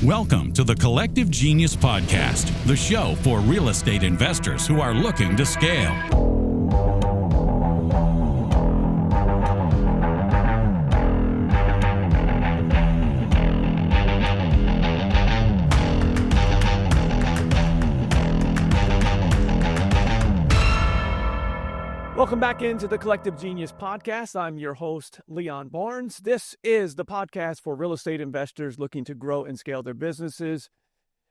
Welcome to the Collective Genius Podcast, the show for real estate investors who are looking to scale. Welcome back into the Collective Genius Podcast. I'm your host, Leon Barnes. This is the podcast for real estate investors looking to grow and scale their businesses.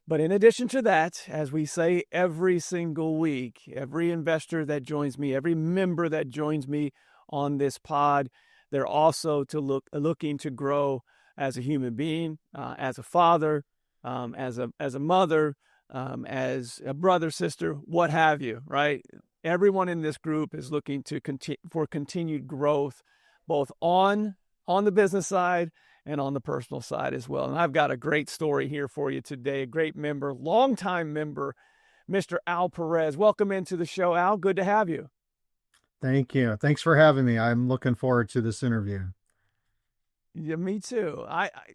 But in addition to that, as we say every single week, every investor that joins me, every member that joins me on this pod, they're also looking to grow as a human being, as a father, as a mother, as a brother, sister, what have you, right? Everyone in this group is looking to for continued growth, both on the business side and on the personal side as well. And I've got a great story here for you today. A great member, longtime member, Mr. Al Perez. Welcome into the show, Al. Good to have you. Thank you. Thanks for having me. I'm looking forward to this interview. Yeah, me too.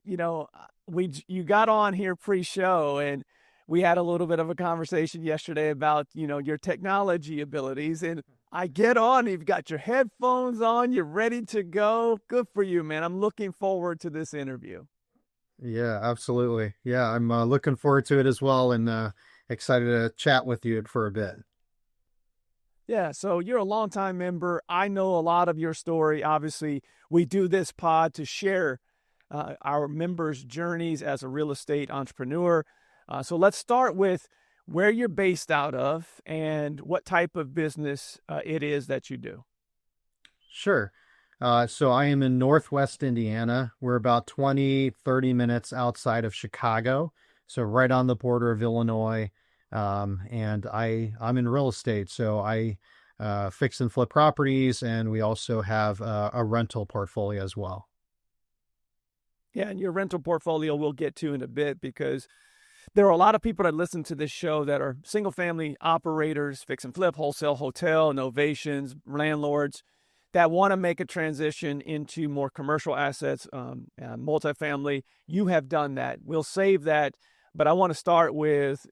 You got on here pre-show and we had a little bit of a conversation yesterday about, your technology abilities, and I get on, you've got your headphones on, you're ready to go. Good for you, man. I'm looking forward to this interview. Yeah, absolutely. Yeah, I'm looking forward to it as well, and excited to chat with you for a bit. Yeah, so you're a longtime member. I know a lot of your story. Obviously, we do this pod to share our members' journeys as a real estate entrepreneur. So let's start with where you're based out of and what type of business it is that you do. Sure. So I am in Northwest Indiana. We're about 30 minutes outside of Chicago. So right on the border of Illinois. And I'm in real estate. So I fix and flip properties, and we also have a rental portfolio as well. Yeah, and your rental portfolio we'll get to in a bit, because there are a lot of people that listen to this show that are single-family operators, fix and flip, wholesale, hotel, novations, landlords that want to make a transition into more commercial assets, multifamily. You have done that. We'll save that, but I want to start with,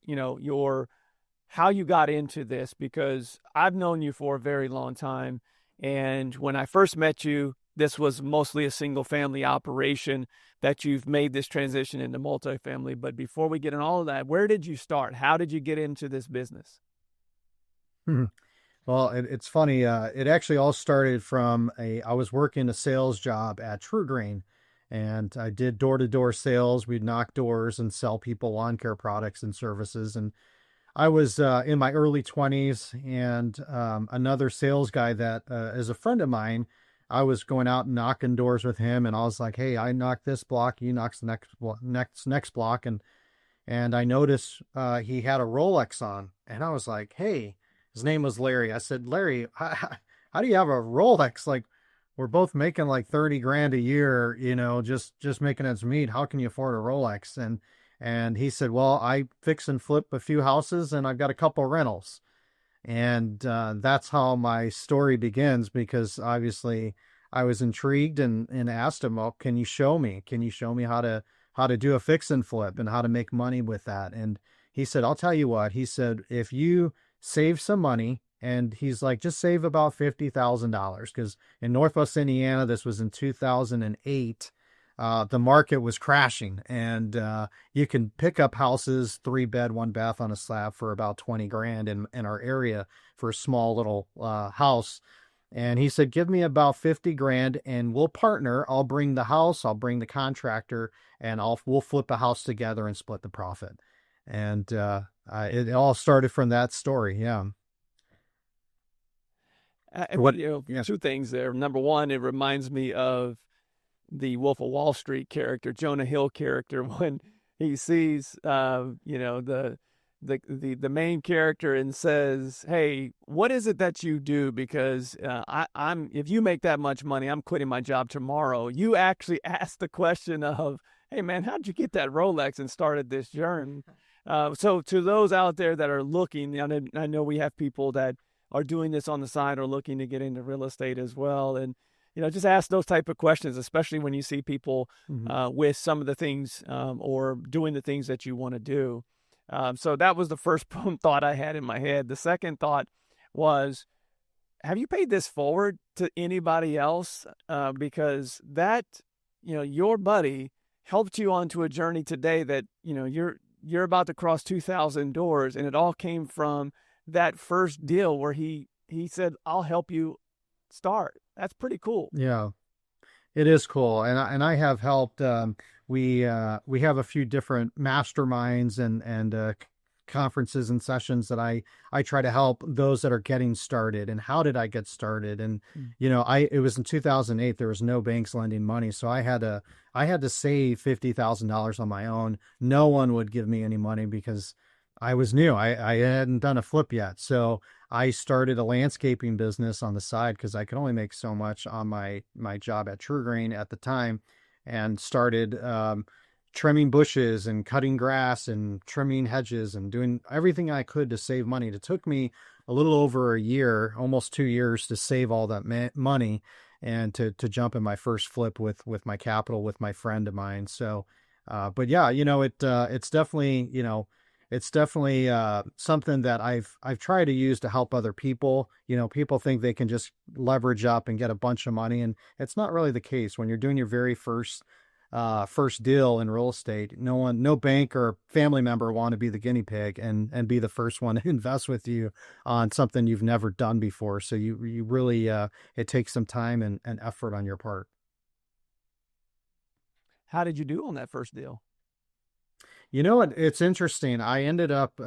how you got into this, because I've known you for a very long time, and when I first met you, this was mostly a single-family operation that you've made this transition into multifamily. But before we get in all of that, where did you start? How did you get into this business? Well, it's funny. It actually all started from I was working a sales job at True Green, and I did door-to-door sales. We'd knock doors and sell people lawn care products and services. And I was in my early 20s, and another sales guy that is a friend of mine, I was going out and knocking doors with him, and I was like, "Hey, I knocked this block, you knocked the next block," and I noticed he had a Rolex on, and I was like, "Hey," his name was Larry. I said, "Larry, how do you have a Rolex? Like, we're both making like 30 grand a year, just making ends meet. How can you afford a Rolex?" And he said, "Well, I fix and flip a few houses, and I've got a couple rentals." And that's how my story begins, because obviously I was intrigued and asked him, "Well, can you show me? Can you show me how to do a fix and flip and how to make money with that?" And he said, "I'll tell you what." He said, "If you save some money," and he's like, "just save about $50,000, because in Northwest Indiana, this was in 2008. The market was crashing, and you can pick up houses, 3-bed, 1-bath on a slab for about 20 grand in our area for a small little house. And he said, "Give me about 50 grand and we'll partner. I'll bring the house, I'll bring the contractor, and we'll flip a house together and split the profit." And it all started from that story. Yeah. Two things there. Number one, it reminds me of the Wolf of Wall Street character, Jonah Hill character, when he sees, the main character and says, "Hey, what is it that you do? Because if you make that much money, I'm quitting my job tomorrow." You actually asked the question of, "Hey, man, how'd you get that Rolex?" and started this journey. So to those out there that are looking, I know we have people that are doing this on the side or looking to get into real estate as well. And just ask those type of questions, especially when you see people with some of the things or doing the things that you want to do. So that was the first thought I had in my head. The second thought was, have you paid this forward to anybody else? Because that, your buddy helped you onto a journey today that, you're about to cross 2,000 doors, and it all came from that first deal where he said, I'll help you start. That's pretty cool. Yeah, it is cool. And I have helped, we have a few different masterminds and conferences and sessions that I try to help those that are getting started. And how did I get started? And, it was in 2008, there was no banks lending money. So I had to save $50,000 on my own. No one would give me any money because I was new. I hadn't done a flip yet. So I started a landscaping business on the side because I could only make so much on my job at True Grain at the time, and started trimming bushes and cutting grass and trimming hedges and doing everything I could to save money. It took me a little over a year, almost 2 years, to save all that money and to jump in my first flip with my capital with my friend of mine. So, but yeah, it's definitely, it's definitely something that I've tried to use to help other people. People think they can just leverage up and get a bunch of money, and it's not really the case. When you're doing your very first deal in real estate, no bank or family member want to be the guinea pig and be the first one to invest with you on something you've never done before. So you really, it takes some time and effort on your part. How did you do on that first deal? You know what? It's interesting. I ended up,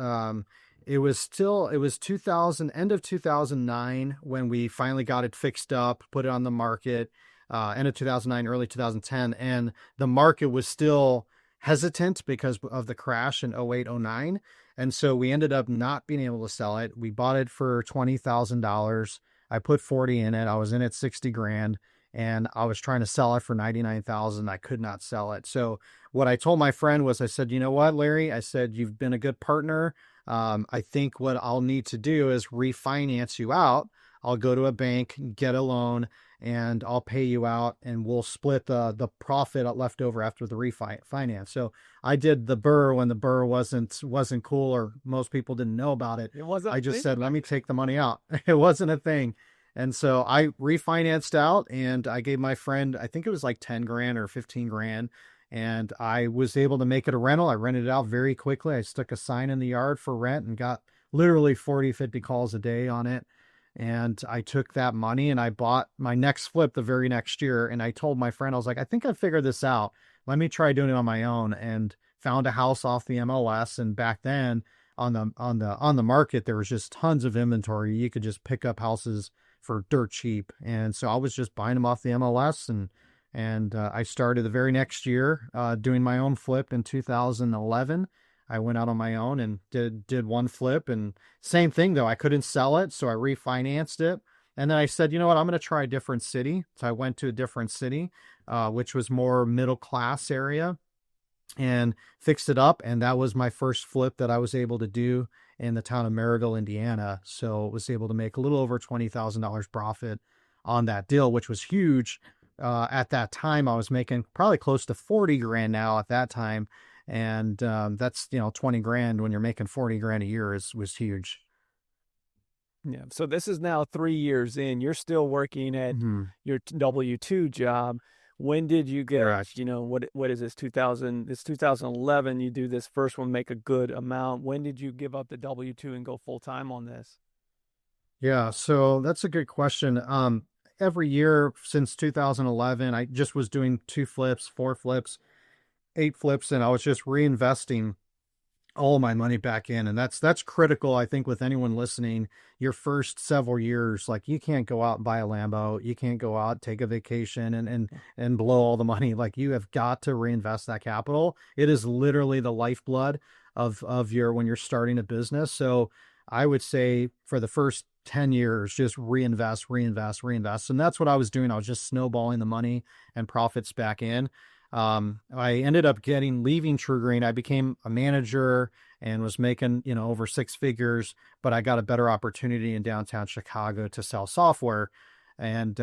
it was 2000, end of 2009 when we finally got it fixed up, put it on the market, end of 2009, early 2010. And the market was still hesitant because of the crash in 08, 09. And so we ended up not being able to sell it. We bought it for $20,000. I put 40 in it. I was in it 60 grand. And I was trying to sell it for 99,000. I could not sell it. So what I told my friend was, I said, you know what, Larry? I said, you've been a good partner. I think what I'll need to do is refinance you out. I'll go to a bank, get a loan, and I'll pay you out, and we'll split the profit left over after the refinance. So I did the burr when the burr wasn't cool, or most people didn't know about it. It wasn't. I just said, let me take the money out. It wasn't a thing. And so I refinanced out, and I gave my friend, I think it was like 10 grand or 15 grand. And I was able to make it a rental. I rented it out very quickly. I stuck a sign in the yard for rent and got literally 40, 50 calls a day on it. And I took that money and I bought my next flip the very next year. And I told my friend, I was like, I think I figured this out. Let me try doing it on my own, and found a house off the MLS. And back then on the market, there was just tons of inventory. You could just pick up houses for dirt cheap. And so I was just buying them off the MLS, and I started the very next year doing my own flip in 2011. I went out on my own and did one flip, and same thing though. I couldn't sell it, so I refinanced it. And then I said, you know what, I'm going to try a different city. So I went to a different city, which was more middle class area, and fixed it up. And that was my first flip that I was able to do in the town of Maryville, Indiana. So was able to make a little over $20,000 profit on that deal, which was huge. At that time, I was making probably close to 40 grand now at that time. And that's, 20 grand when you're making 40 grand a year was huge. Yeah. So this is now 3 years in. You're still working at your W-2 job. When did you get, what is this, 2011, you do this first one, make a good amount. When did you give up the W-2 and go full time on this? Yeah, so that's a good question. Every year since 2011, I just was doing 2 flips, 4 flips, 8 flips, and I was just reinvesting all my money back in. And that's critical, I think, with anyone listening. Your first several years, like, you can't go out and buy a Lambo. You can't go out, take a vacation and blow all the money. Like, you have got to reinvest that capital. It is literally the lifeblood of when you're starting a business. So I would say for the first 10 years, just reinvest. And that's what I was doing. I was just snowballing the money and profits back in. I ended up leaving True Grain. I became a manager and was making, over 6 figures, but I got a better opportunity in downtown Chicago to sell software. And,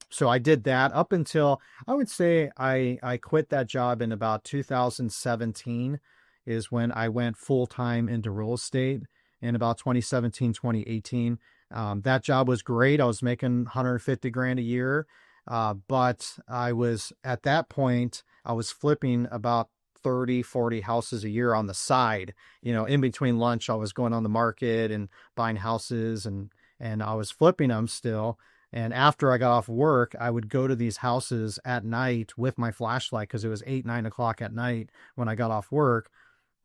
So I did that up until, I would say, I quit that job in about 2017 is when I went full time into real estate. In about 2017, 2018. That job was great. I was making 150 grand a year. But I was, at that point, I was flipping about 30, 40 houses a year on the side. In between lunch, I was going on the market and buying houses, and I was flipping them still. And after I got off work, I would go to these houses at night with my flashlight, because it was 8, 9 o'clock at night when I got off work.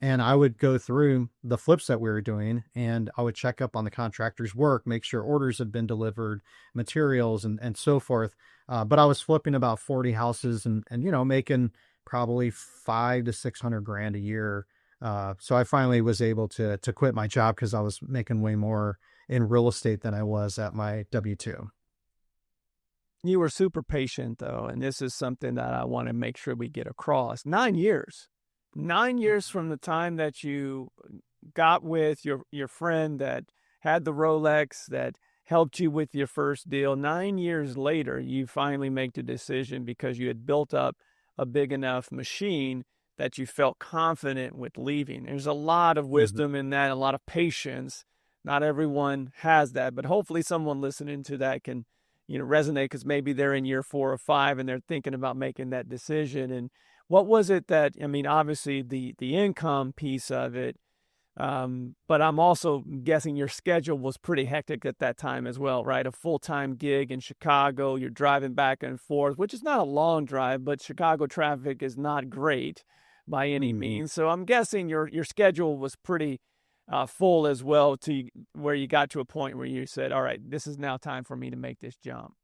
And I would go through the flips that we were doing, and I would check up on the contractor's work, make sure orders had been delivered, materials, and so forth. But I was flipping about 40 houses and making probably 500 to 600 grand a year. So I finally was able to quit my job, because I was making way more in real estate than I was at my W-2. You were super patient, though, and this is something that I want to make sure we get across. 9 years. 9 years from the time that you got with your friend that had the Rolex, that helped you with your first deal. 9 years later, you finally make the decision, because you had built up a big enough machine that you felt confident with leaving. There's a lot of wisdom in that, a lot of patience. Not everyone has that, but hopefully someone listening to that can, resonate, because maybe they're in year 4 or 5 and they're thinking about making that decision. And what was it that, obviously the income piece of it, but I'm also guessing your schedule was pretty hectic at that time as well, right? A full-time gig in Chicago, you're driving back and forth, which is not a long drive, but Chicago traffic is not great by any means. So I'm guessing your schedule was pretty full as well, to where you got to a point where you said, all right, this is now time for me to make this jump.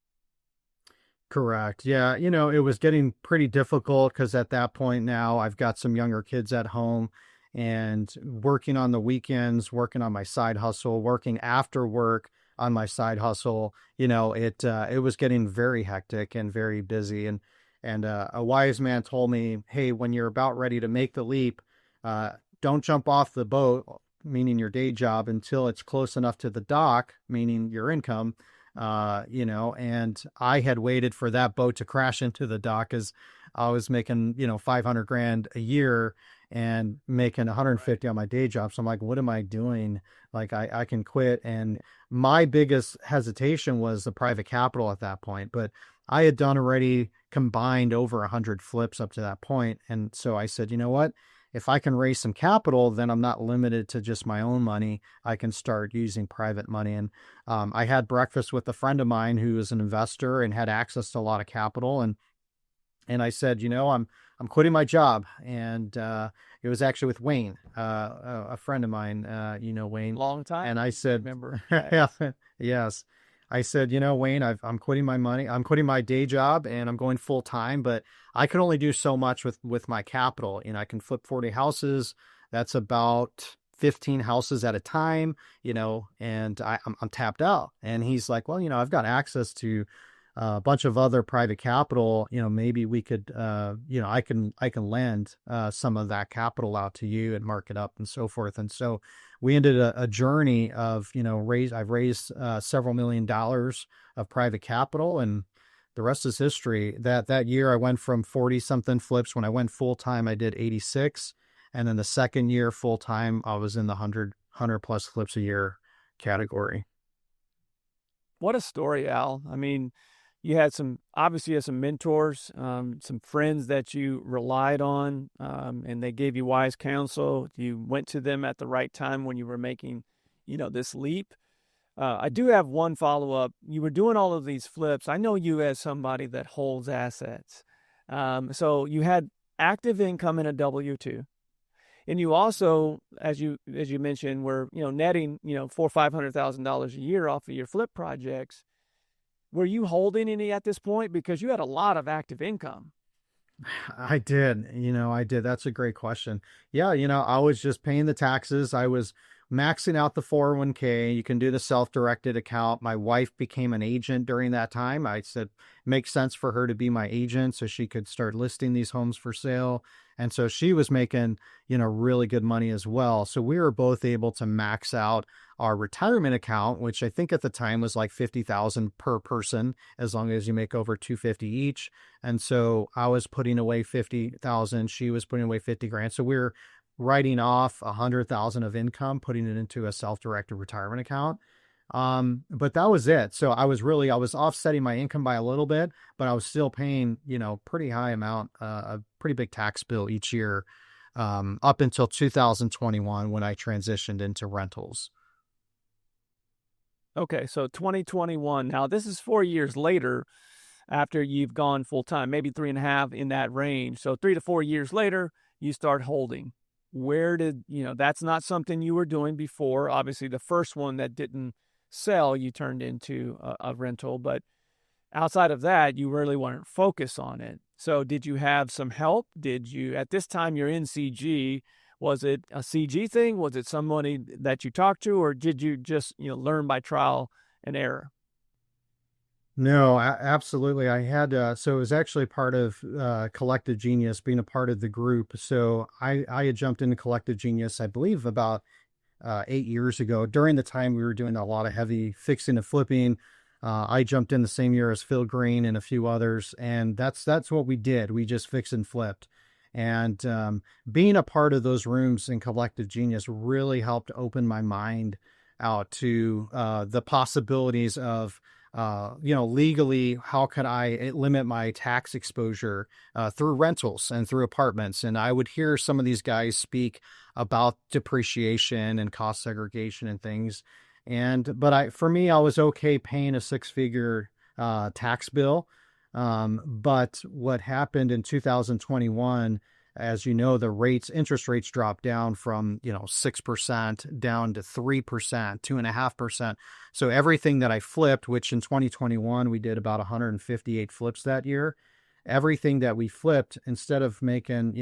Correct. Yeah. It was getting pretty difficult, because at that point now I've got some younger kids at home, and working on the weekends, working on my side hustle, working after work on my side hustle. It was getting very hectic and very busy. And a wise man told me, hey, when you're about ready to make the leap, don't jump off the boat, meaning your day job, until it's close enough to the dock, meaning your income. And I had waited for that boat to crash into the dock, as I was making, 500 grand a year and making 150 on my day job. So I'm like, what am I doing? Like, I can quit. And my biggest hesitation was the private capital at that point, but I had done already combined over 100 flips up to that point. And so I said, you know what? If I can raise some capital, then I'm not limited to just my own money. I can start using private money. And I had breakfast with a friend of mine who was an investor and had access to a lot of capital. And I said, I'm quitting my job. And it was actually with Wayne, a friend of mine, Wayne. Long time. And I said, remember. Yes. I said, Wayne, I'm quitting my money. I'm quitting my day job, and I'm going full time, but I can only do so much with my capital. I can flip 40 houses. That's about 15 houses at a time, and I'm tapped out. And he's like, well, I've got access to a bunch of other private capital. Maybe we could, I can lend some of that capital out to you and mark it up and so forth. And so we ended a journey of, I've raised several $1 million of private capital, and the rest is history. That year I went from 40 something flips. When I went full time, I did 86. And then the second year full time, I was in the 100 plus flips a year category. What a story, Al. You had obviously some mentors, some friends that you relied on, and they gave you wise counsel. You went to them at the right time when you were making, this leap. I do have one follow-up. You were doing all of these flips. I know you as somebody that holds assets. So you had active income in a W-2. And you also, as you mentioned, were, netting, $400,000 or $500,000 a year off of your flip projects. Were you holding any at this point? Because you had a lot of active income. I did. I did. That's a great question. Yeah. I was just paying the taxes. I was maxing out the 401k. You can do the self-directed account. My wife became an agent during that time. I said, makes sense for her to be my agent so she could start listing these homes for sale. And so she was making, really good money as well. So we were both able to max out our retirement account, which I think at the time was like $50,000 per person, as long as you make over $250 each. And so I was putting away $50,000. She was putting away $50,000. So we were writing off $100,000 of income, putting it into a self-directed retirement account. But that was it. So I was offsetting my income by a little bit, but I was still paying, pretty high amount, a pretty big tax bill each year, up until 2021 when I transitioned into rentals. Okay, so 2021. Now, this is 4 years later after you've gone full time, maybe 3.5 in that range. So 3 to 4 years later, you start holding. Where did, that's not something you were doing before. Obviously, the first one that didn't sell, you turned into a rental. But outside of that, you really weren't focused on it. So did you have some help? At this time you're in CG, was it a CG thing? Was it somebody that you talked to, or did you just, learn by trial and error? No, absolutely. I had, so it was actually part of Collective Genius, being a part of the group. So I had jumped into Collective Genius, I believe about 8 years ago. During the time we were doing a lot of heavy fixing and flipping, I jumped in the same year as Phil Green and a few others. And that's what we did. We just fixed and flipped. And being a part of those rooms in Collective Genius really helped open my mind out to the possibilities of, legally, how could I limit my tax exposure through rentals and through apartments? And I would hear some of these guys speak about depreciation and cost segregation and things. But for me, I was okay paying a 6-figure tax bill. But what happened in 2021, as you know, interest rates dropped down from, 6% down to 3%, 2.5%. So everything that I flipped, which in 2021, we did about 158 flips that year, everything that we flipped, instead of making,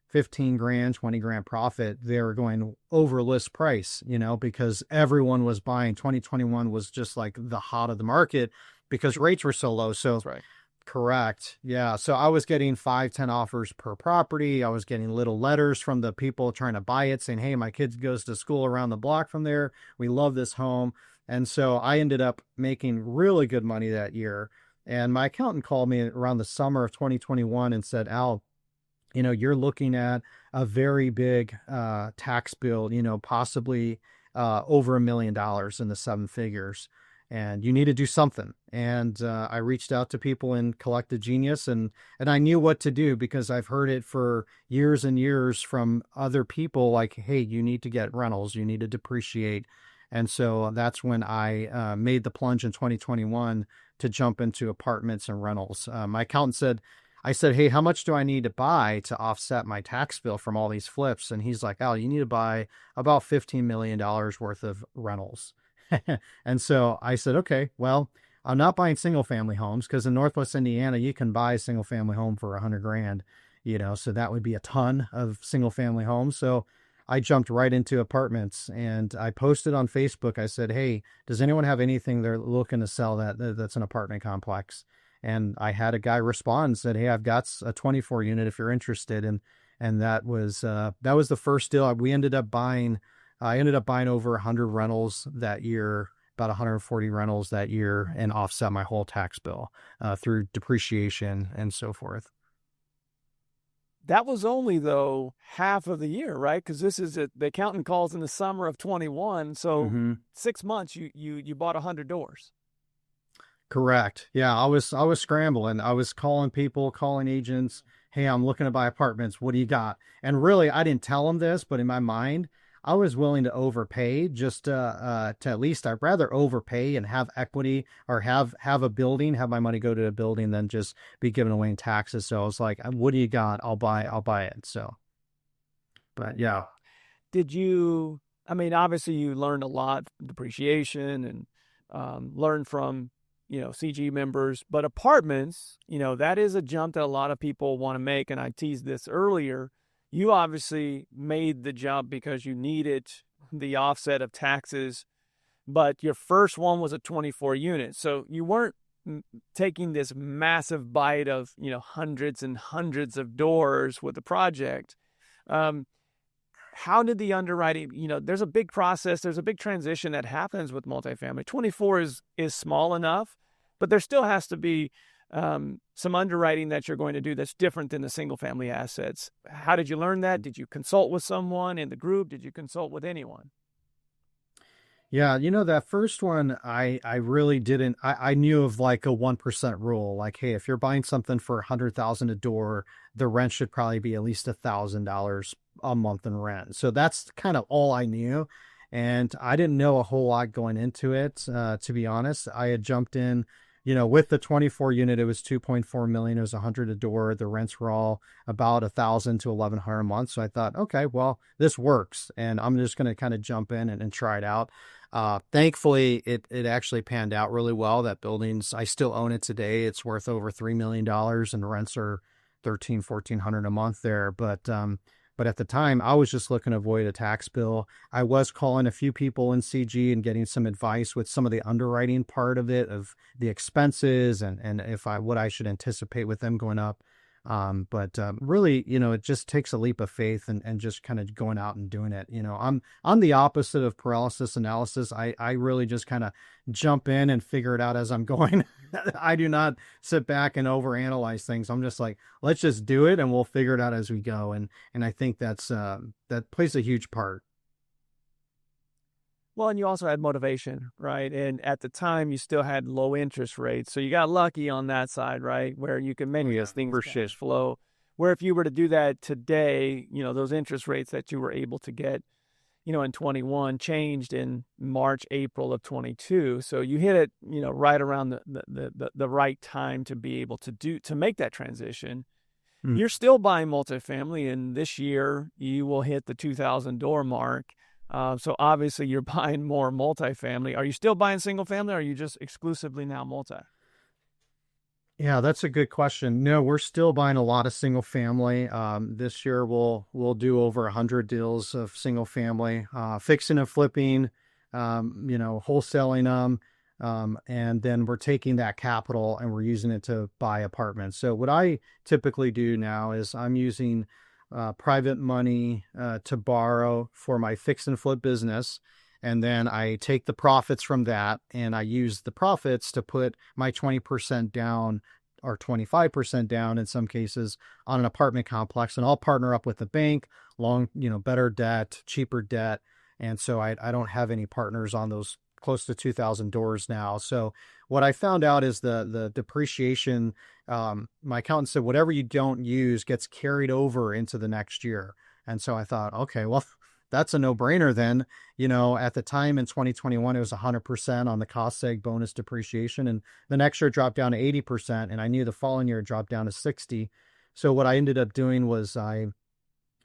15 grand, 20 grand profit, they were going over list price, because everyone was buying. 2021 was just like the hot of the market because rates were so low. So that's right. Correct. Yeah. So I was getting 5-10 offers per property. I was getting little letters from the people trying to buy it saying, hey, my kid goes to school around the block from there. We love this home. And so I ended up making really good money that year. And my accountant called me around the summer of 2021 and said, Al, you're looking at a very big tax bill, possibly over $1 million in the 7 figures. And you need to do something. And I reached out to people in Collective Genius, and I knew what to do because I've heard it for years and years from other people like, hey, you need to get rentals, you need to depreciate. And so that's when I made the plunge in 2021 to jump into apartments and rentals. My accountant I said, hey, how much do I need to buy to offset my tax bill from all these flips? And he's like, Al, you need to buy about $15 million worth of rentals. And so I said, okay, well, I'm not buying single family homes because in Northwest Indiana, you can buy a single family home for 100 grand, so that would be a ton of single family homes. So I jumped right into apartments and I posted on Facebook. I said, hey, does anyone have anything they're looking to sell that's an apartment complex? And I had a guy respond and said, hey, I've got a 24 unit if you're interested. And that was the first deal. I ended up buying over 100 rentals that year, about 140 rentals that year, and offset my whole tax bill through depreciation and so forth. That was only, though, half of the year, right? Because the accountant calls in the summer of 21. So 6 months, you bought 100 doors. Correct. Yeah, I was scrambling. I was calling people, calling agents. Hey, I'm looking to buy apartments. What do you got? And really, I didn't tell them this, but in my mind, I was willing to overpay just to at least, I'd rather overpay and have equity or have a building, have my money go to a building than just be given away in taxes. So I was like, what do you got? I'll buy it. So, but yeah. Obviously you learned a lot, depreciation and learned from, CG members, but apartments, that is a jump that a lot of people want to make. And I teased this earlier. You obviously made the jump because you needed the offset of taxes, but your first one was a 24 unit. So you weren't taking this massive bite of, hundreds and hundreds of doors with the project. How did the underwriting, there's a big process, there's a big transition that happens with multifamily. 24 is small enough, but there still has to be some underwriting that you're going to do that's different than the single family assets. How did you learn that? Did you consult with someone in the group? Did you consult with anyone? Yeah, that first one, I really didn't. I knew of like a 1% rule. Like, hey, if you're buying something for $100,000 a door, the rent should probably be at least $1,000 a month in rent. So that's kind of all I knew. And I didn't know a whole lot going into it, to be honest. I had jumped in, with the 24 unit, it was 2.4 million. It was 100 a door. The rents were all about 1,000 to 1,100 a month. So I thought, okay, well, this works. And I'm just going to kind of jump in and try it out. Thankfully, it actually panned out really well. That building's, I still own it today. It's worth over $3 million and rents are 1,400 a month there. But at the time, I was just looking to avoid a tax bill. I was calling a few people in CG and getting some advice with some of the underwriting part of it, of the expenses and what I should anticipate with them going up. But really, it just takes a leap of faith and just kind of going out and doing it. I'm the opposite of paralysis analysis. I really just kind of jump in and figure it out as I'm going. I do not sit back and overanalyze things. I'm just like, let's just do it and we'll figure it out as we go. And I think that plays a huge part. Well, and you also had motivation, right? And at the time, you still had low interest rates. So you got lucky on that side, right? Where you can manage things for cash flow. Where if you were to do that today, those interest rates that you were able to get, in 21 changed in March, April of 22. So you hit it, right around the right time to be able to make that transition. Mm. You're still buying multifamily, and this year you will hit the 2,000 door mark. So obviously you're buying more multifamily. Are you still buying single family, or are you just exclusively now multi? Yeah, that's a good question. No, we're still buying a lot of single family. This year we'll do over 100 deals of single family, fixing and flipping, wholesaling them. And then we're taking that capital and we're using it to buy apartments. So what I typically do now is I'm using private money to borrow for my fix and flip business. And then I take the profits from that and I use the profits to put my 20% down or 25% down in some cases on an apartment complex. And I'll partner up with the bank, better debt, cheaper debt. And so I don't have any partners on those close to 2,000 doors now. So what I found out is the depreciation, my accountant said, whatever you don't use gets carried over into the next year. And so I thought, okay, well, that's a no-brainer then. At the time in 2021, it was 100% on the cost seg bonus depreciation. And the next year it dropped down to 80%. And I knew the following year it dropped down to 60. So what I ended up doing was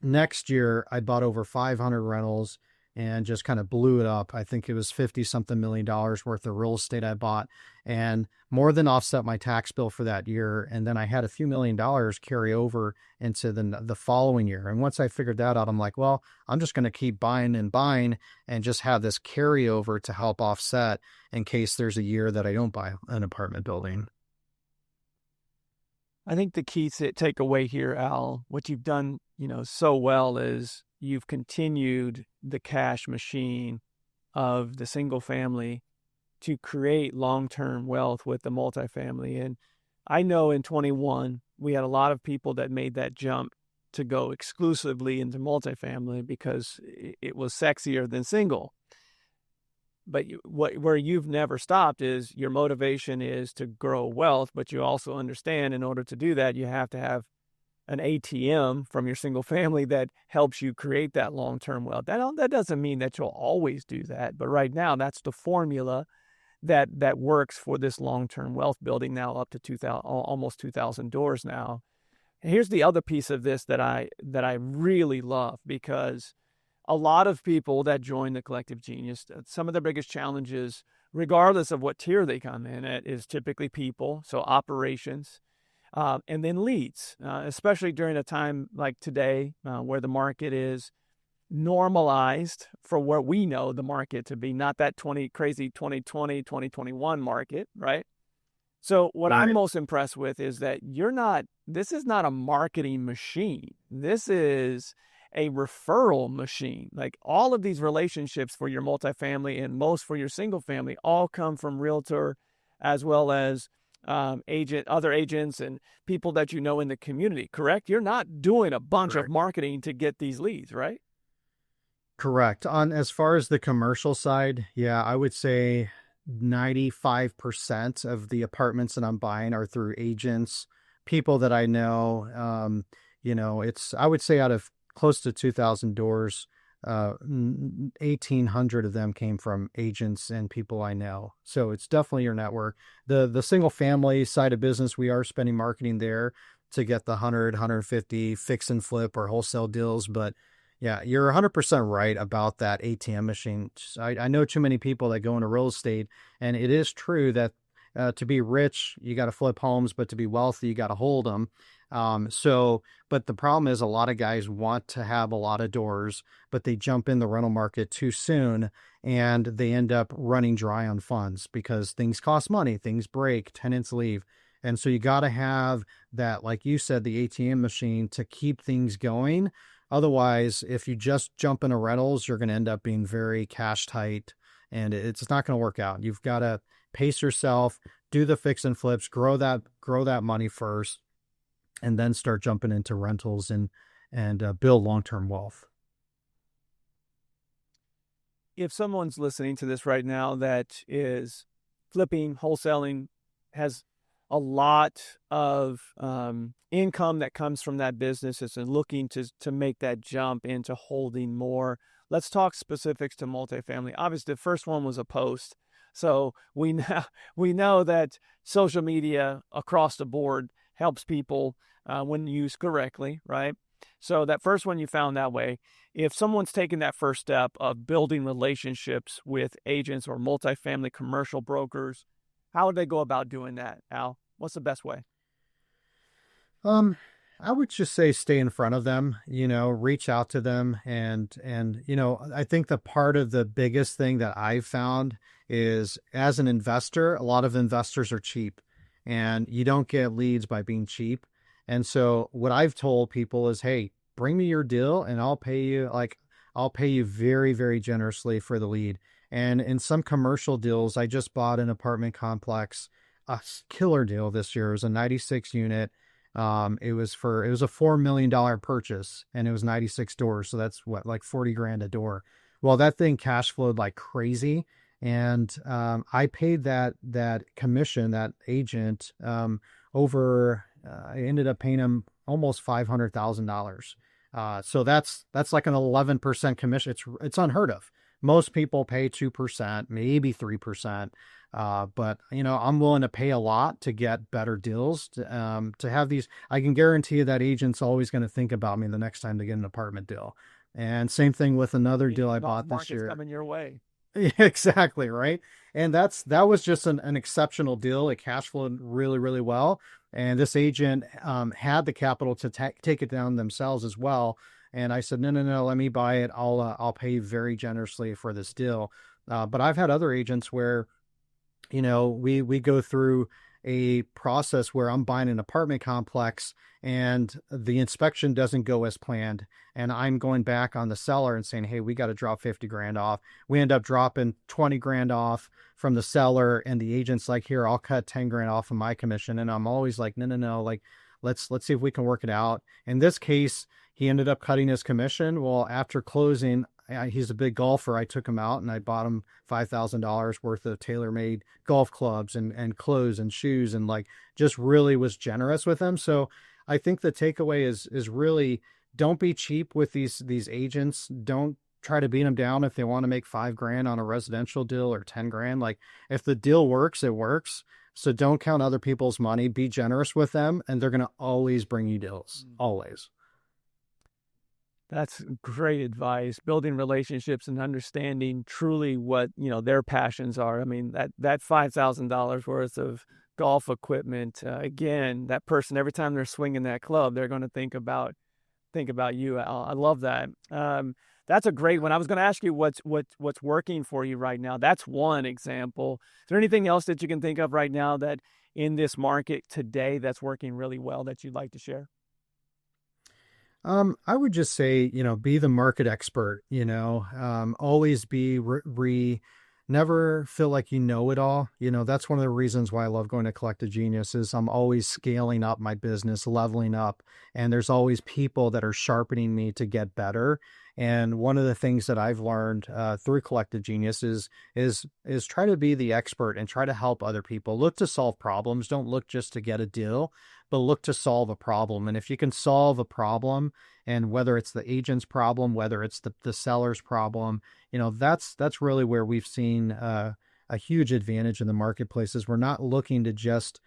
next year I bought over 500 rentals and just kind of blew it up. I think it was 50 something million dollars worth of real estate I bought and more than offset my tax bill for that year. And then I had a few $1,000,000 carry over into the following year. And once I figured that out, I'm like, well, I'm just going to keep buying and just have this carryover to help offset in case there's a year that I don't buy an apartment building. I think the key takeaway here, Al, what you've done, so well is you've continued the cash machine of the single family to create long-term wealth with the multifamily. And I know in 21, we had a lot of people that made that jump to go exclusively into multifamily because it was sexier than single. But where you've never stopped is your motivation is to grow wealth, but you also understand in order to do that, you have to have an ATM from your single family that helps you create that long-term wealth. That doesn't mean that you'll always do that, but right now that's the formula that works for this long-term wealth building now up to 2,000, almost 2,000 doors now. And here's the other piece of this that I really love, because a lot of people that join the Collective Genius, some of the biggest challenges, regardless of what tier they come in at, is typically people, so operations, and then leads, especially during a time like today where the market is normalized for what we know the market to be, not that crazy 2020, 2021 market, right? So what I'm Right. most impressed with is that this is not a marketing machine. This is a referral machine. Like all of these relationships for your multifamily and most for your single family all come from realtor as well as other agents and people that you know in the community, correct? You're not doing a bunch of Correct. marketing to get these leads, right? Correct. On as far as the commercial side, yeah, I would say 95% of the apartments that I'm buying are through agents, people that I know. I would say out of close to 2,000 doors, 1,800 of them came from agents and people I know. So it's definitely your network. The single family side of business, we are spending marketing there to get the 100, 150 fix and flip or wholesale deals. But yeah, you're 100% right about that ATM machine. I know too many people that go into real estate, and it is true that to be rich, you got to flip homes, but to be wealthy, you got to hold them. But the problem is a lot of guys want to have a lot of doors, but they jump in the rental market too soon, and they end up running dry on funds because things cost money, things break, tenants leave. And so you got to have that, like you said, the ATM machine to keep things going. Otherwise, if you just jump into rentals, you're going to end up being very cash tight and it's not going to work out. You've got to pace yourself, do the fix and flips, grow that money first, and then start jumping into rentals and build long-term wealth. If someone's listening to this right now that is flipping, wholesaling, has a lot of income that comes from that business, is looking to make that jump into holding more. Let's talk specifics to multifamily. Obviously, the first one was a post. So we know that social media across the board helps people when used correctly, right? So that first one you found that way. If someone's taking that first step of building relationships with agents or multifamily commercial brokers, how would they go about doing that, Al? What's the best way? I would just say stay in front of them, reach out to them. And I think the part of the biggest thing that I've found is as an investor, a lot of investors are cheap and you don't get leads by being cheap. And so what I've told people is, hey, bring me your deal and I'll pay you very, very generously for the lead. And in some commercial deals, I just bought an apartment complex, a killer deal this year. It was a 96 unit. It was a $4 million purchase and it was 96 doors. So that's like 40 grand a door. Well, that thing cash flowed like crazy. And, I paid that commission, that agent, I ended up paying him almost $500,000. So that's like an 11% commission. It's unheard of. Most people pay 2%, maybe 3%. But I'm willing to pay a lot to get better deals to have these. I can guarantee you that agent's always going to think about me the next time they get an apartment deal. And same thing with another deal I bought this year. Coming your way. Exactly. Right. And that was just an exceptional deal. It cash flowed really, really well. And this agent, had the capital to take it down themselves as well. And I said, no, let me buy it. I'll pay you very generously for this deal. But I've had other agents where, we go through a process where I'm buying an apartment complex and the inspection doesn't go as planned. And I'm going back on the seller and saying, hey, we got to drop 50 grand off. We end up dropping 20 grand off from the seller and the agent's like, here, I'll cut 10 grand off of my commission. And I'm always like, no, like, let's see if we can work it out. In this case, he ended up cutting his commission. Well, after closing, he's a big golfer. I took him out and I bought him $5,000 worth of tailor-made golf clubs and clothes and shoes and like just really was generous with him. So I think the takeaway is really don't be cheap with these agents. Don't try to beat them down if they want to make 5 grand on a residential deal or 10 grand. Like if the deal works, it works. So don't count other people's money. Be generous with them and they're going to always bring you deals. Always. That's great advice. Building relationships and understanding truly what, their passions are. I mean, that $5,000 worth of golf equipment, again, that person, every time they're swinging that club, they're going to think about you. I love that. that's a great one. I was going to ask you what's working for you right now. That's one example. Is there anything else that you can think of right now that in this market today that's working really well that you'd like to share? I would just say, be the market expert, always be never feel like you know it all. That's one of the reasons why I love going to Collective Genius is I'm always scaling up my business, leveling up, and there's always people that are sharpening me to get better. And one of the things that I've learned through Collective Genius is try to be the expert and try to help other people. Look to solve problems. Don't look just to get a deal, but look to solve a problem. And if you can solve a problem, and whether it's the agent's problem, whether it's the seller's problem, that's really where we've seen a huge advantage in the marketplace is we're not looking to just,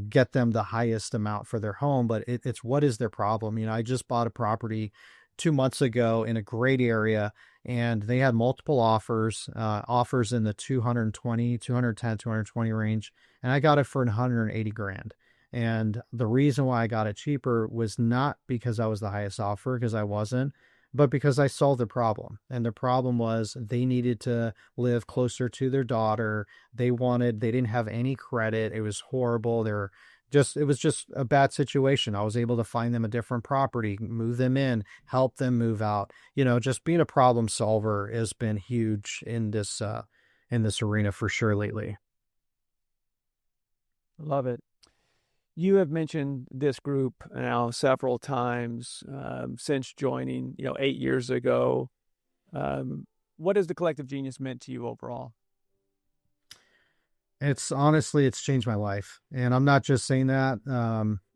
get them the highest amount for their home, but it's what is their problem? I just bought a property 2 months ago in a great area, and they had multiple offers in the 220, 210, 220 range. And I got it for 180 grand. And the reason why I got it cheaper was not because I was the highest offer, because I wasn't, but because I solved the problem. And the problem was they needed to live closer to their daughter. They didn't have any credit. It was horrible. It was just a bad situation. I was able to find them a different property, move them in, help them move out. Just being a problem solver has been huge in this arena for sure lately. Love it. You have mentioned this group now several times since joining, 8 years ago. What has the Collective Genius meant to you overall? It's changed my life. And I'm not just saying that.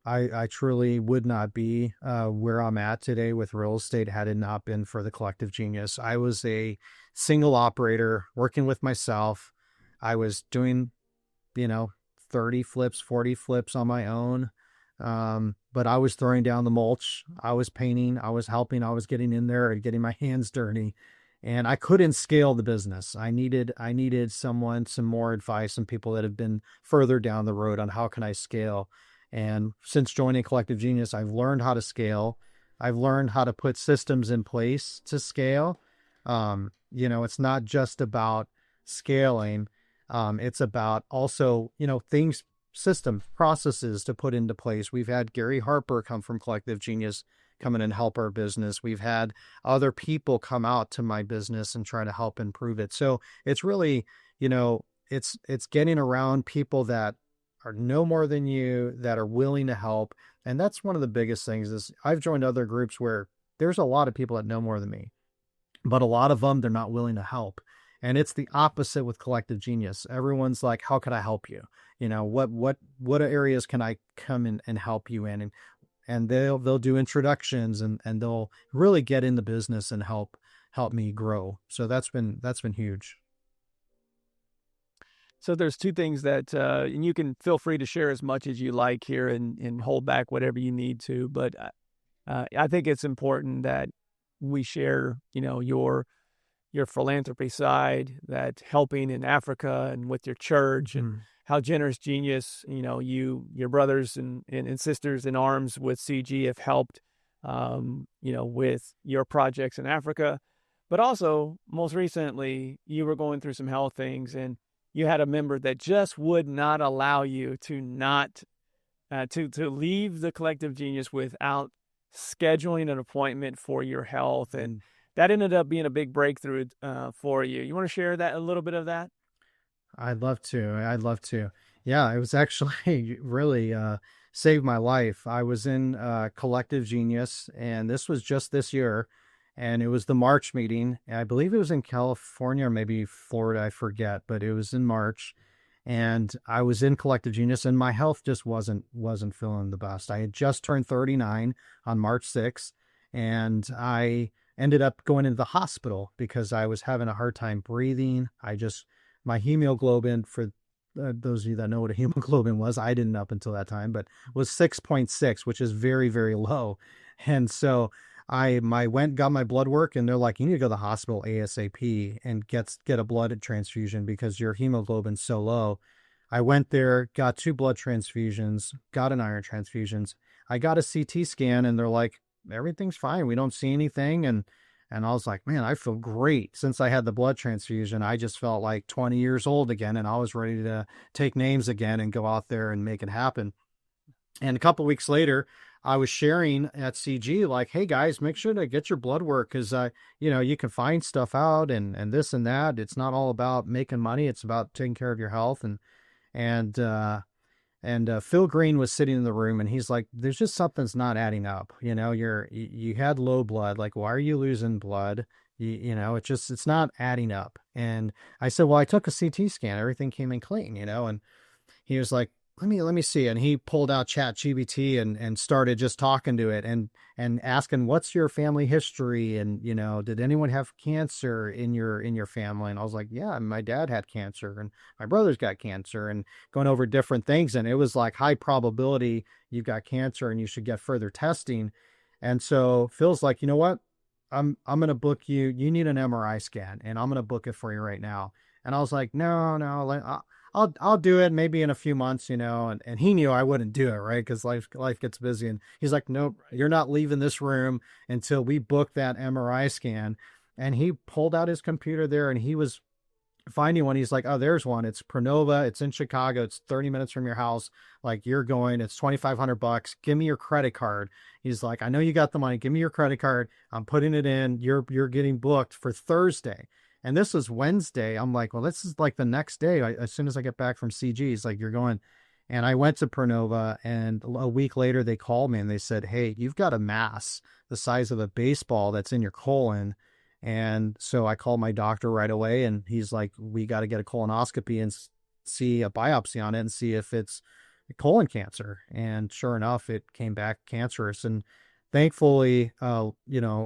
I truly would not be where I'm at today with real estate had it not been for the Collective Genius. I was a single operator working with myself. I was doing, 30 flips, 40 flips on my own. But I was throwing down the mulch. I was painting. I was helping. I was getting in there and getting my hands dirty. And I couldn't scale the business. I needed some more advice, some people that have been further down the road on how can I scale. And since joining Collective Genius, I've learned how to scale. I've learned how to put systems in place to scale. It's not just about scaling. It's about also, things, systems, processes to put into place. We've had Gary Harper come from Collective Genius come in and help our business. We've had other people come out to my business and try to help improve it. So it's really, it's getting around people that are no more than you, that are willing to help. And that's one of the biggest things is I've joined other groups where there's a lot of people that know more than me, but a lot of them, they're not willing to help. And it's the opposite with Collective Genius. Everyone's like, how can I help you? What areas can I come in and help you in? And they'll do introductions and they'll really get in the business and help me grow. So that's been huge. So there's two things that, and you can feel free to share as much as you like here and hold back whatever you need to. But I think it's important that we share, your philanthropy side, that helping in Africa and with your church and how Generous Genius, your brothers and sisters in arms with CG have helped, with your projects in Africa. But also, most recently, you were going through some health things and you had a member that just would not allow you to to leave the Collective Genius without scheduling an appointment for your health. And that ended up being a big breakthrough for you. You want to share a little bit of that? I'd love to. Yeah, it was actually really saved my life. I was in Collective Genius, and this was just this year, and it was the March meeting. I believe it was in California or maybe Florida, I forget, but it was in March. And I was in Collective Genius, and my health just wasn't feeling the best. I had just turned 39 on March 6th, and I ended up going into the hospital because I was having a hard time breathing. My hemoglobin, for those of you that know what a hemoglobin was, I didn't up until that time, but was 6.6, which is very, very low. And so I got my blood work, and they're like, you need to go to the hospital ASAP and get a blood transfusion because your hemoglobin's so low. I went there, got 2 blood transfusions, got an iron transfusions. I got a CT scan, and they're like, everything's fine. We don't see anything. And And I was like, man, I feel great. Since I had the blood transfusion, I just felt like 20 years old again. And I was ready to take names again and go out there and make it happen. And a couple of weeks later, I was sharing at CG, like, hey guys, make sure to get your blood work, because you can find stuff out and this and that. It's not all about making money. It's about taking care of your health. And Phil Green was sitting in the room, and he's like, there's just something's not adding up. You had low blood. Like, why are you losing blood? It's not adding up. And I said, well, I took a CT scan. Everything came in clean, and he was like, let me see. And he pulled out ChatGPT and started just talking to it and asking, what's your family history? And, did anyone have cancer in your family? And I was like, yeah, my dad had cancer and my brother's got cancer, and going over different things. And it was like high probability you've got cancer and you should get further testing. And so Phil's like, you know what? I'm going to book you. You need an MRI scan, and I'm going to book it for you right now. And I was like, no, I'll do it maybe in a few months, and he knew I wouldn't do it, right? Because life gets busy. And he's like, nope, you're not leaving this room until we book that MRI scan. And he pulled out his computer there, and he was finding one. He's like, oh, there's one. It's Pronova. It's in Chicago. It's 30 minutes from your house. Like, you're going, it's $2,500. Give me your credit card. He's like, I know you got the money. Give me your credit card. I'm putting it in. You're getting booked for Thursday. And this was Wednesday. I'm like, well, this is like the next day. As soon as I get back from CG, he's like, you're going. And I went to Pronova, and a week later they called me and they said, hey, you've got a mass the size of a baseball that's in your colon. And so I called my doctor right away, and he's like, we got to get a colonoscopy and see a biopsy on it and see if it's colon cancer. And sure enough, it came back cancerous. And thankfully, I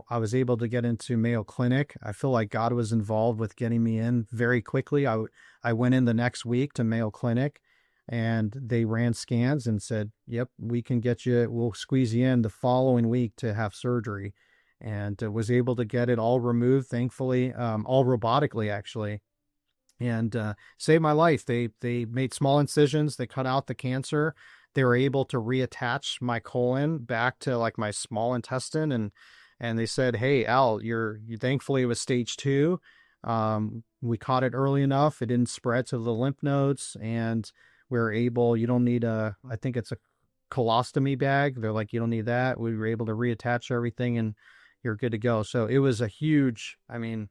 was able to get into Mayo Clinic. I feel like God was involved with getting me in very quickly. I went in the next week to Mayo Clinic, and they ran scans and said, yep, we can get you, we'll squeeze you in the following week to have surgery. And was able to get it all removed, thankfully, all robotically, actually, and saved my life. They made small incisions. They cut out the cancer. They were able to reattach my colon back to like my small intestine. And they said, hey, Al, you thankfully it was stage 2. We caught it early enough. It didn't spread to the lymph nodes, and we're able, you don't need I think it's a colostomy bag. They're like, you don't need that. We were able to reattach everything, and you're good to go. So it was a huge, I mean,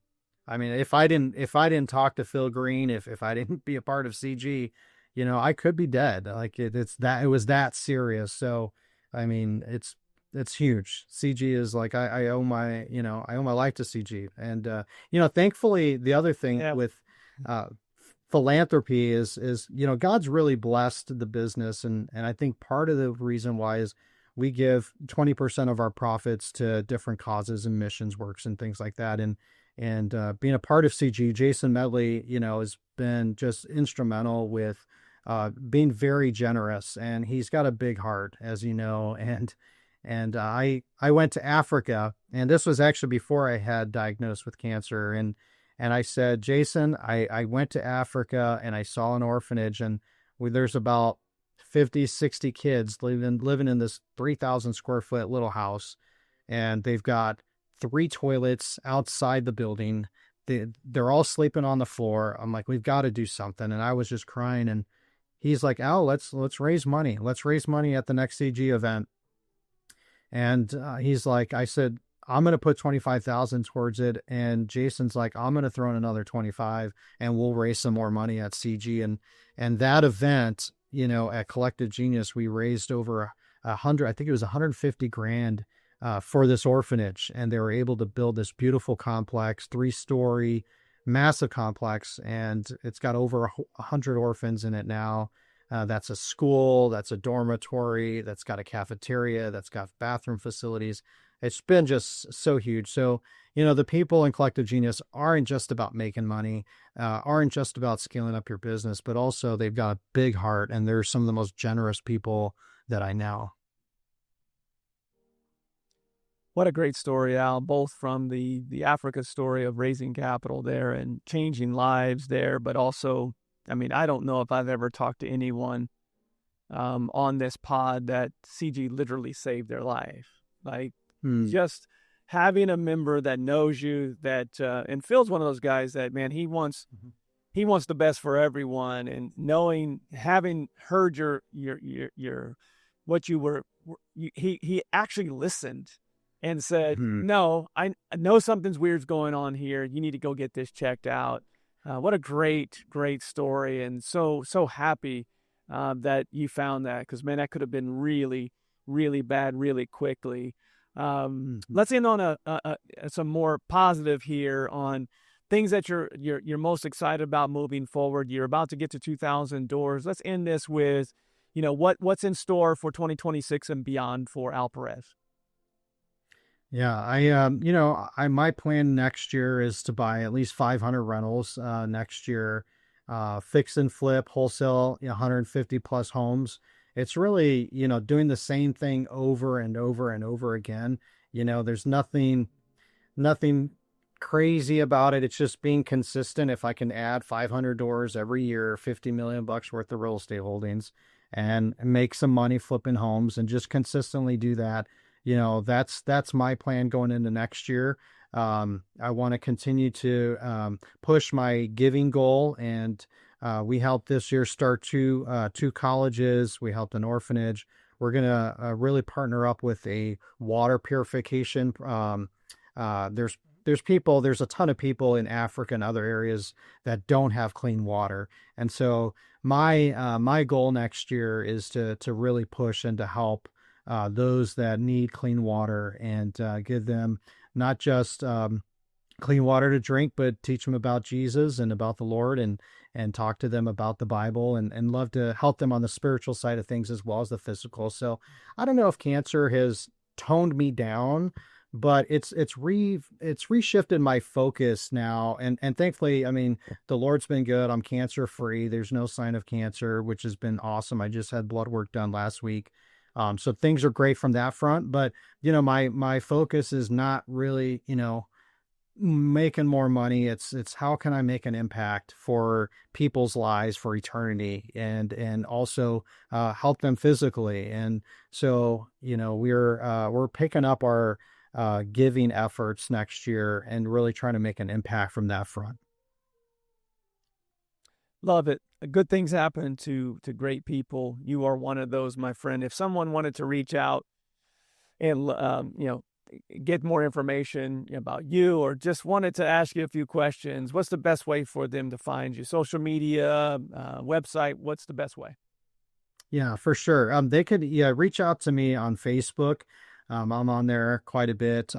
if I didn't talk to Phil Green, if I didn't be a part of CG, I could be dead. Like it was that serious. So, I mean, it's huge. CG is like, I owe my life to CG. And, thankfully the other thing with, philanthropy is, God's really blessed the business. And I think part of the reason why is we give 20% of our profits to different causes and missions works and things like that. And being a part of CG, Jason Medley, has been just instrumental with being very generous, and he's got a big heart, as you know. And I went to Africa, and this was actually before I had diagnosed with cancer. And I said, Jason, I went to Africa and I saw an orphanage, and there's about 50, 60 kids living in this 3,000 square foot little house. And they've got 3 toilets outside the building. They're all sleeping on the floor. I'm like, we've got to do something. And I was just crying. And he's like, Al, let's raise money. Let's raise money at the next CG event. And he's like, I said, I'm going to put 25,000 towards it. And Jason's like, I'm going to throw in another 25 and we'll raise some more money at CG. And that event, at Collective Genius, we raised over 100, I think it was 150 grand for this orphanage. And they were able to build this beautiful complex, 3-story, massive complex. And it's got over 100 orphans in it now. That's a school, that's a dormitory, that's got a cafeteria, that's got bathroom facilities. It's been just so huge. So, the people in Collective Genius aren't just about making money, aren't just about scaling up your business, but also they've got a big heart, and they're some of the most generous people that I know. What a great story, Al, both from the Africa story of raising capital there and changing lives there, but also, I don't know if I've ever talked to anyone on this pod that CG literally saved their life. Like, just having a member that knows you, that and Phil's one of those guys that, man, he wants the best for everyone, and having heard your what you were, he actually listened and said, no, I know something's weird's going on here. You need to go get this checked out. What a great story, and so happy that you found that, because, man, that could have been really, really bad really quickly. Let's end on some more positive here on things that you're most excited about moving forward. You're about to get to 2,000 doors. Let's end this with, what's in store for 2026 and beyond for Al Perez. Yeah, my plan next year is to buy at least 500 rentals next year, fix and flip, wholesale, 150 plus homes. It's really, doing the same thing over and over and over again. There's nothing crazy about it. It's just being consistent. If I can add 500 doors every year, $50 million worth of real estate holdings, and make some money flipping homes, and just consistently do that. That's my plan going into next year. I want to continue to push my giving goal, and we helped this year start two colleges. We helped an orphanage. We're gonna really partner up with a water purification. There's a ton of people in Africa and other areas that don't have clean water, and so my goal next year is to really push and to help those that need clean water, and give them not just clean water to drink, but teach them about Jesus and about the Lord, and talk to them about the Bible, and love to help them on the spiritual side of things as well as the physical. So I don't know if cancer has toned me down, but it's reshifted my focus now. And thankfully, the Lord's been good. I'm cancer free. There's no sign of cancer, which has been awesome. I just had blood work done last week. So things are great from that front, but my focus is not really, making more money. It's how can I make an impact for people's lives for eternity, and also help them physically. And so, we're picking up our giving efforts next year and really trying to make an impact from that front. Love it. Good things happen to great people. You are one of those, my friend. If someone wanted to reach out and get more information about you, or just wanted to ask you a few questions, what's the best way for them to find you? Social media, website, what's the best way? Yeah, for sure. They could reach out to me on Facebook. I'm on there quite a bit,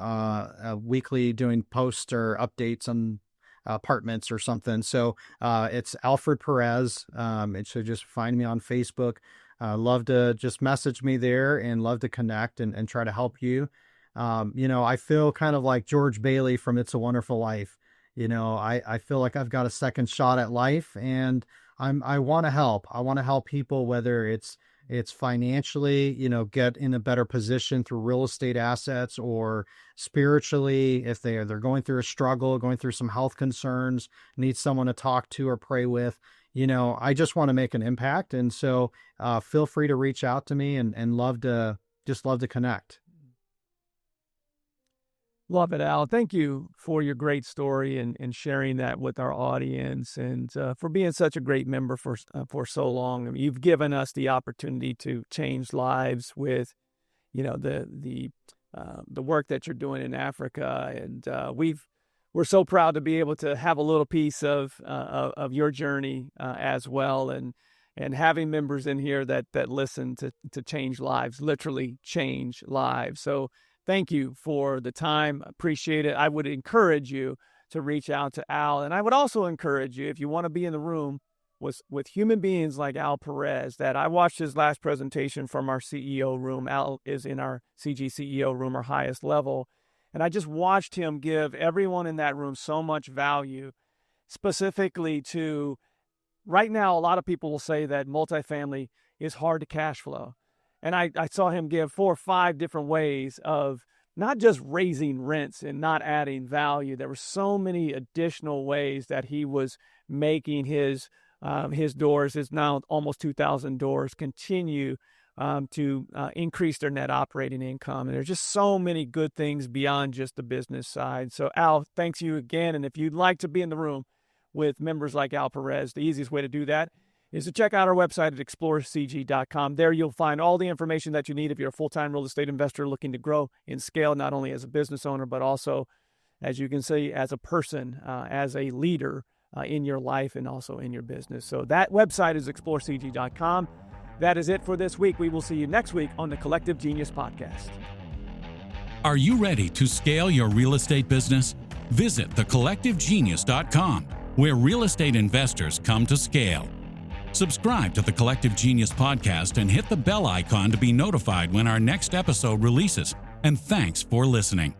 weekly, doing posts or updates on apartments or something. So it's Alfred Perez. So just find me on Facebook. Love to just message me there, and love to connect and try to help you. I feel kind of like George Bailey from It's a Wonderful Life. I feel like I've got a second shot at life, and I want to help. I want to help people, whether it's financially, get in a better position through real estate assets, or spiritually, if they're going through a struggle, going through some health concerns, need someone to talk to or pray with. I just want to make an impact. And so feel free to reach out to me, and love to connect. Love it, Al. Thank you for your great story and sharing that with our audience, and for being such a great member for so long. You've given us the opportunity to change lives with, the work that you're doing in Africa, and we're so proud to be able to have a little piece of your journey as well, and having members in here that listen to change lives, literally change lives. So thank you for the time. Appreciate it. I would encourage you to reach out to Al. And I would also encourage you, if you want to be in the room with human beings like Al Perez, that I watched his last presentation from our CEO room. Al is in our CG CEO room, our highest level. And I just watched him give everyone in that room so much value, specifically to, right now, a lot of people will say that multifamily is hard to cash flow. And I saw him give 4 or 5 different ways of not just raising rents and not adding value. There were so many additional ways that he was making his doors, his now almost 2,000 doors, continue to increase their net operating income. And there's just so many good things beyond just the business side. So Al, thanks you again. And if you'd like to be in the room with members like Al Perez, the easiest way to do that is to check out our website at explorecg.com. There you'll find all the information that you need if you're a full-time real estate investor looking to grow and scale, not only as a business owner, but also, as you can see, as a person, as a leader in your life and also in your business. So that website is explorecg.com. That is it for this week. We will see you next week on the Collective Genius Podcast. Are you ready to scale your real estate business? Visit thecollectivegenius.com, where real estate investors come to scale. Subscribe to the Collective Genius Podcast and hit the bell icon to be notified when our next episode releases. And thanks for listening.